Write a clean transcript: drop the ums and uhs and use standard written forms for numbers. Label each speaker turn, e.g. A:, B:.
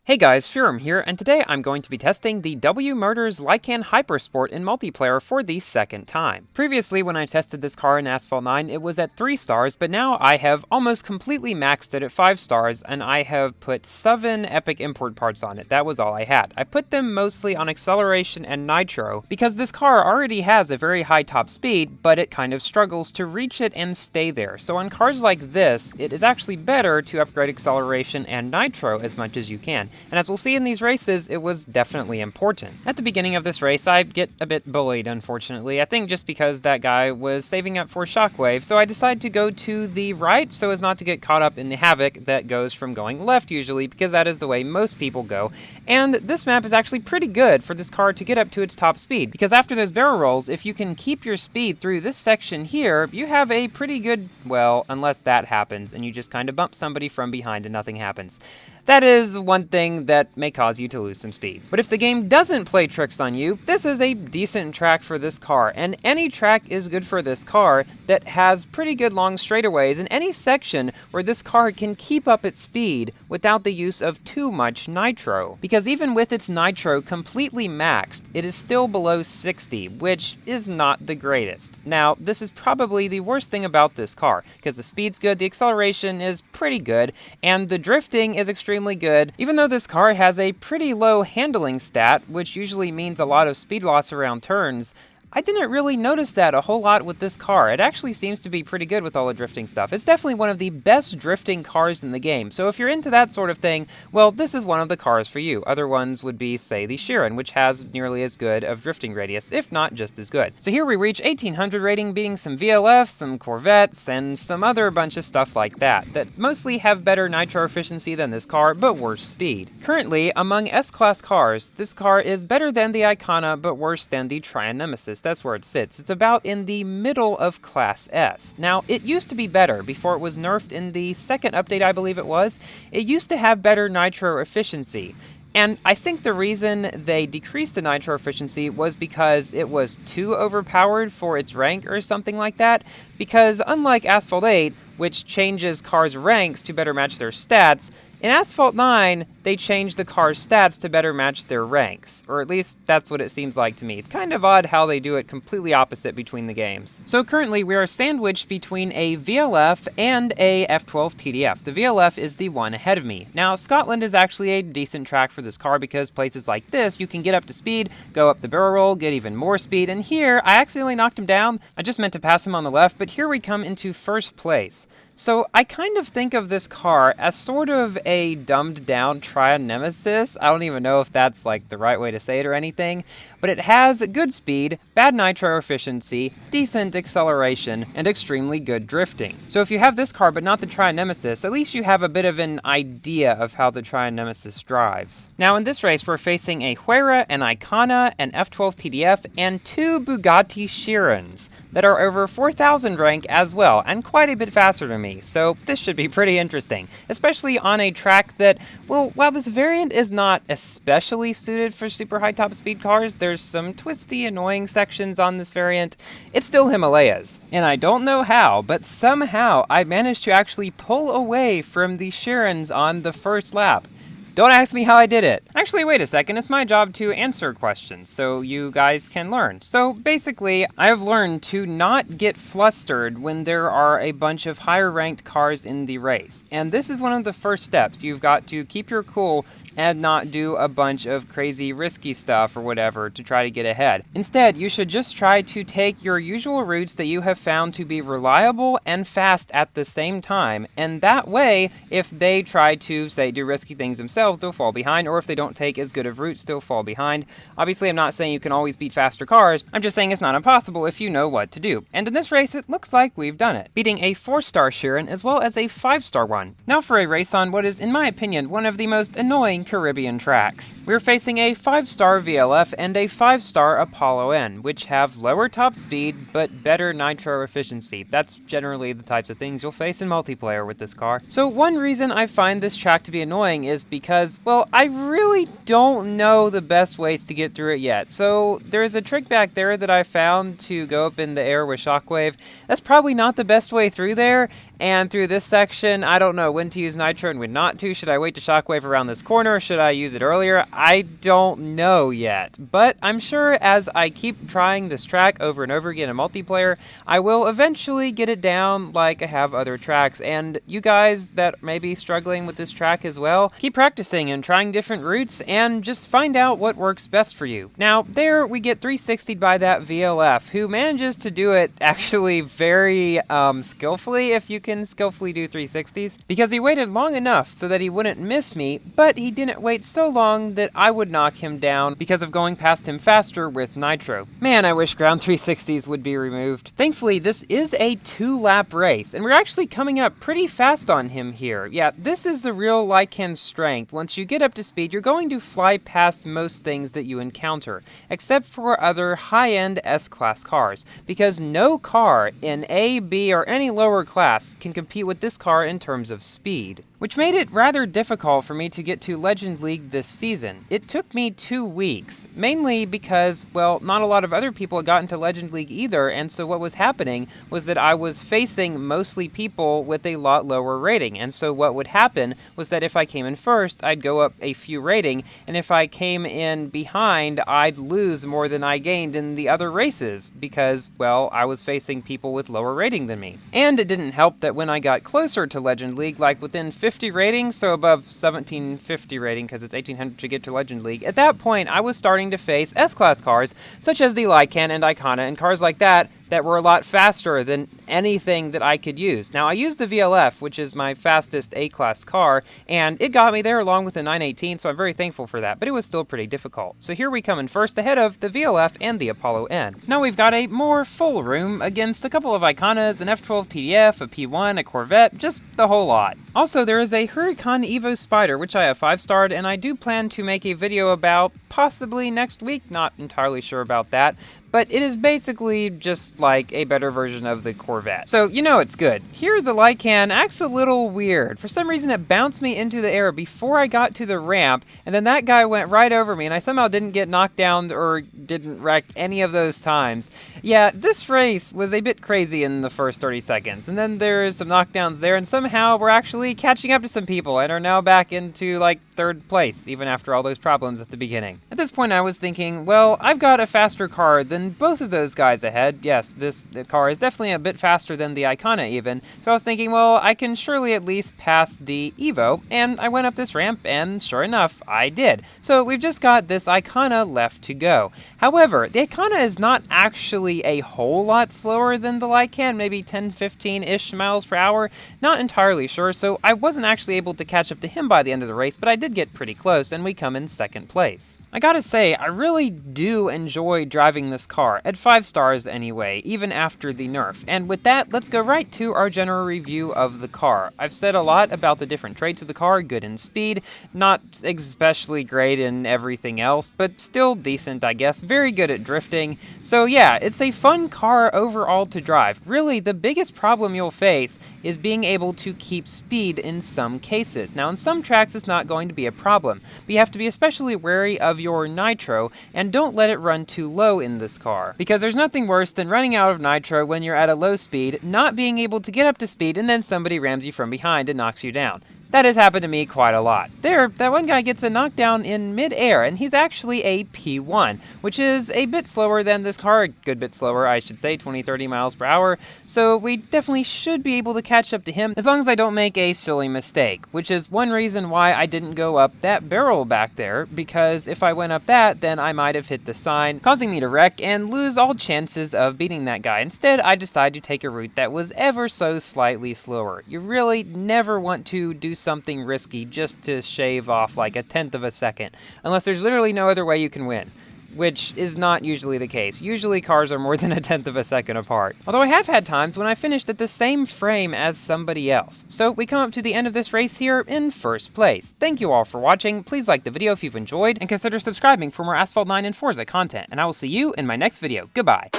A: Hey guys, Furum here, and today I'm going to be testing the W Motors Lykan Hypersport in multiplayer for the second time. Previously, when I tested this car in Asphalt 9, it was at 3 stars, but now I have almost completely maxed it at 5 stars, and I have put 7 epic import parts on it. That was all I had. I put them mostly on acceleration and nitro, because this car already has a very high top speed, but it kind of struggles to reach it and stay there. So on cars like this, it is actually better to upgrade acceleration and nitro as much as you can. And as we'll see in these races, it was definitely important. At the beginning of this race, I get a bit bullied, unfortunately. I think just because that guy was saving up for Shockwave, so I decided to go to the right so as not to get caught up in the havoc that goes from going left usually, because that is the way most people go. And this map is actually pretty good for this car to get up to its top speed, because after those barrel rolls, if you can keep your speed through this section here, you have a pretty good, well, unless that happens, and you just kind of bump somebody from behind and nothing happens. That is one thing that may cause you to lose some speed. But if the game doesn't play tricks on you, this is a decent track for this car, and any track is good for this car that has pretty good long straightaways in any section where this car can keep up its speed without the use of too much nitro. Because even with its nitro completely maxed, it is still below 60, which is not the greatest. Now, this is probably the worst thing about this car, because the speed's good, the acceleration is pretty good, and the drifting is extremely good, even though this car has a pretty low handling stat, which usually means a lot of speed loss around turns. I didn't really notice that a whole lot with this car. It actually seems to be pretty good with all the drifting stuff. It's definitely one of the best drifting cars in the game, so if you're into that sort of thing, well, this is one of the cars for you. Other ones would be, say, the Chiron, which has nearly as good of drifting radius, if not just as good. So here we reach 1800 rating, beating some VLFs, some Corvettes, and some other bunch of stuff like that mostly have better nitro efficiency than this car, but worse speed. Currently, among S-Class cars, this car is better than the Icona, but worse than the Trion Nemesis. That's where it sits. It's about in the middle of Class S. Now, it used to be better before it was nerfed in the second update, I believe it was. It used to have better nitro efficiency. And I think the reason they decreased the nitro efficiency was because it was too overpowered for its rank or something like that. Because unlike Asphalt 8, which changes cars' ranks to better match their stats, in Asphalt 9, they changed the car's stats to better match their ranks. Or at least, that's what it seems like to me. It's kind of odd how they do it completely opposite between the games. So currently, we are sandwiched between a VLF and a F12 TDF. The VLF is the one ahead of me. Now, Scotland is actually a decent track for this car because places like this, you can get up to speed, go up the barrel roll, get even more speed, and here, I accidentally knocked him down. I just meant to pass him on the left, but here we come into first place. So I kind of think of this car as sort of a dumbed down Trion Nemesis. I don't even know if that's like the right way to say it or anything, but it has good speed, bad nitro efficiency, decent acceleration, and extremely good drifting. So if you have this car but not the Trion Nemesis, at least you have a bit of an idea of how the Trion Nemesis drives. Now in this race we're facing a Huayra, an Icona, an F12 TDF, and 2 Bugatti Chirons that are over 4,000 rank as well, and quite a bit faster than me. So this should be pretty interesting, especially on a track that, well, while this variant is not especially suited for super high top speed cars, there's some twisty, annoying sections on this variant, it's still Himalayas. And I don't know how, but somehow I managed to actually pull away from the Chirons on the first lap. Don't ask me how I did it. Actually, wait a second, it's my job to answer questions, so you guys can learn. So basically, I have learned to not get flustered when there are a bunch of higher ranked cars in the race. And this is one of the first steps. You've got to keep your cool and not do a bunch of crazy risky stuff or whatever to try to get ahead. Instead, you should just try to take your usual routes that you have found to be reliable and fast at the same time, and that way, if they try to, say, do risky things themselves, they'll fall behind, or if they don't take as good of routes, they'll fall behind. Obviously, I'm not saying you can always beat faster cars, I'm just saying it's not impossible if you know what to do. And in this race, it looks like we've done it, beating a 4-star Chiron as well as a 5-star one. Now for a race on what is, in my opinion, one of the most annoying Caribbean tracks. We're facing a 5-star VLF and a 5-star Apollo N, which have lower top speed, but better nitro efficiency. That's generally the types of things you'll face in multiplayer with this car. So one reason I find this track to be annoying is because because, well, I really don't know the best ways to get through it yet. So there's a trick back there that I found to go up in the air with Shockwave. That's probably not the best way through there, and through this section, I don't know when to use nitro and when not to. Should I wait to Shockwave around this corner? Should I use it earlier? I don't know yet, but I'm sure as I keep trying this track over and over again in multiplayer, I will eventually get it down like I have other tracks. And you guys that may be struggling with this track as well, keep practicing and trying different routes and just find out what works best for you. Now, there we get 360'd by that VLF, who manages to do it actually very skillfully, if you can skillfully do 360s, because he waited long enough so that he wouldn't miss me, but he didn't wait so long that I would knock him down because of going past him faster with nitro. Man, I wish ground 360s would be removed. Thankfully, this is a 2-lap race, and we're actually coming up pretty fast on him here. Yeah, this is the real Lykan strength. Once you get up to speed, you're going to fly past most things that you encounter, except for other high-end S-Class cars, because no car in A, B, or any lower class can compete with this car in terms of speed, which made it rather difficult for me to get to Legend League this season. It took me 2 weeks, mainly because, well, not a lot of other people had gotten to Legend League either, and so what was happening was that I was facing mostly people with a lot lower rating, and so what would happen was that if I came in first, I'd go up a few rating, and if I came in behind, I'd lose more than I gained in the other races, because, well, I was facing people with lower rating than me. And it didn't help that when I got closer to Legend League, like within 50 rating, so above 1750 rating, because it's 1800 to get to Legend League, at that point I was starting to face S-Class cars, such as the Lykan and Icona, and cars like that were a lot faster than anything that I could use. Now, I used the VLF, which is my fastest A-Class car, and it got me there along with the 918, so I'm very thankful for that, but it was still pretty difficult. So here we come in first, ahead of the VLF and the Apollo N. Now we've got a more full room against a couple of Iconas, an F12 TDF, a P1, a Corvette, just the whole lot. Also, there is a Huracan Evo Spider, which I have 5-starred, and I do plan to make a video about possibly next week, not entirely sure about that, but it is basically just like a better version of the Corvette. So, you know it's good. Here, the Lykan acts a little weird. For some reason, it bounced me into the air before I got to the ramp, and then that guy went right over me, and I somehow didn't get knocked down or didn't wreck any of those times. Yeah, this race was a bit crazy in the first 30 seconds, and then there's some knockdowns there, and somehow we're actually catching up to some people, and are now back into, like, 3rd place, even after all those problems at the beginning. At this point, I was thinking, well, I've got a faster car than both of those guys ahead. Yes, the car is definitely a bit faster than the Icona even, so I was thinking, well, I can surely at least pass the Evo, and I went up this ramp, and sure enough, I did. So we've just got this Icona left to go. However, the Icona is not actually a whole lot slower than the Lykan, maybe 10-15-ish miles per hour, not entirely sure, so I wasn't actually able to catch up to him by the end of the race, but I did get pretty close, and we come in 2nd place. I gotta say, I really do enjoy driving this car, at 5 stars anyway, even after the nerf. And with that, let's go right to our general review of the car. I've said a lot about the different traits of the car, good in speed, not especially great in everything else, but still decent, I guess, very good at drifting. So yeah, it's a fun car overall to drive. Really, the biggest problem you'll face is being able to keep speed in some cases. Now, in some tracks, it's not going to be a problem, but you have to be especially wary of your nitro, and don't let it run too low in this car, because there's nothing worse than running out of nitro when you're at a low speed, not being able to get up to speed, and then somebody rams you from behind and knocks you down. That has happened to me quite a lot. There, that one guy gets a knockdown in mid-air, and he's actually a P1, which is a bit slower than this car, a good bit slower, I should say, 20-30 miles per hour, so we definitely should be able to catch up to him, as long as I don't make a silly mistake, which is one reason why I didn't go up that barrel back there, because if I went up that, then I might have hit the sign, causing me to wreck and lose all chances of beating that guy. Instead, I decided to take a route that was ever so slightly slower. You really never want to do something risky just to shave off like 1/10 of a second, unless there's literally no other way you can win, which is not usually the case. Usually cars are more than 1/10 of a second apart. Although I have had times when I finished at the same frame as somebody else. So we come up to the end of this race here in 1st place. Thank you all for watching. Please like the video if you've enjoyed, and consider subscribing for more Asphalt 9 and Forza content. And I will see you in my next video. Goodbye.